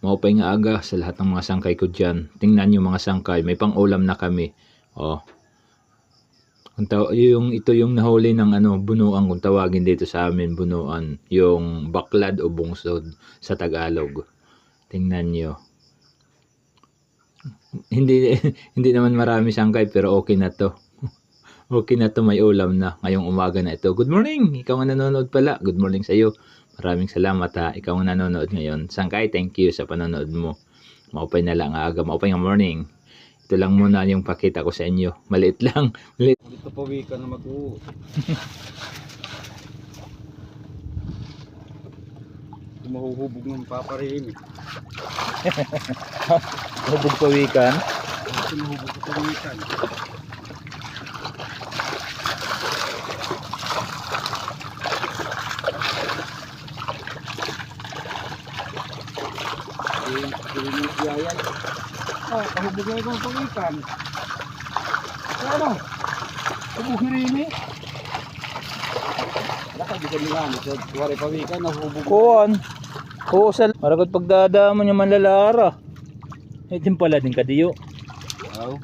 Maupay nga aga sa lahat ng mga sangkay ko dyan. Tingnan nyo mga sangkay, may pang-ulam na kami. Oh. Ito yung nahuli ng bunuan kung tawagin dito sa amin, bunuan. Yung baklad o bungsod sa Tagalog. Tingnan nyo. Hindi hindi naman marami sangkay pero okay na to. Okay na to, may ulam na ngayong umaga na ito. Good morning! Ikaw nga nanonood pala. Good morning sa iyo. Maraming salamat ha. Ikaw nga nanonood ngayon. Sangkay, thank you sa panonood mo. Maupay na lang aga. Maupay nga morning. Ito lang muna yung pakita ko sa inyo. Maliit lang. Maliit. Dito pa wika na mag-uo. Mahuhubog ng paparihim eh. Hubog pawikan. Mahuhubog sa pawikan. Yan. Oh, kahubog na itong pawikan. Ano? Hubog hirimi. Laka di ka nila. Wari pawikan, nahubog. Kuhan. Kusal. Maragod pagdadaaman yung manlalara. Eh, din pala din kadiyo. Oo.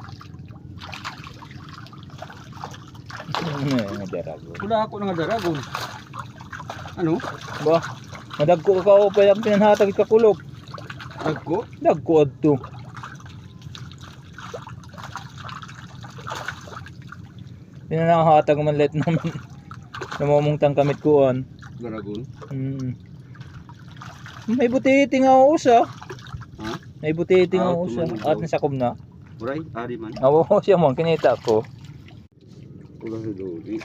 Daragon. Wala ako ng daragon. Ano? Ba? Madagko ka pa yung pinanhatag kakulop. Dagko? Dagko adto. Pinanhatag man let naman. Namumungtang kamit kuan. Daragon? May butiti nga usa. Ha? May butiti nga Ah, usa. tumanong At daw. nasakom na. Uray, ari man. Oo, siya mo kinita ko. Wala sa lori.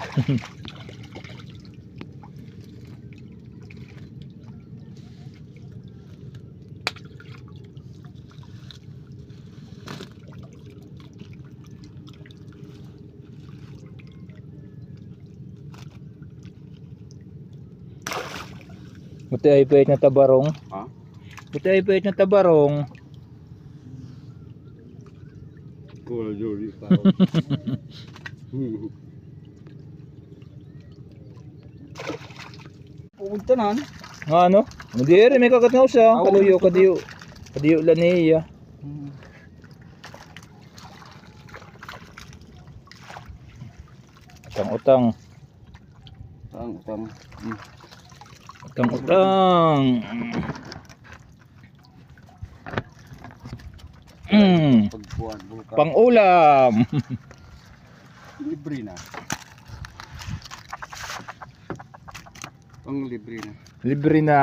Buti ay pait na tabarong. Ha? Buti ay pait na tabarong. Wala lori pa. Pupunta na. Nga ano? Hindi rin may kagat nga usa. Oo, Kaluyo ito kadiyo. Kadiyo lang niya. Utang-utang. Utang. Utang-utang. Pagbuwan, buka. Pang-ulam. Libre na. Pang libre na. Libre na.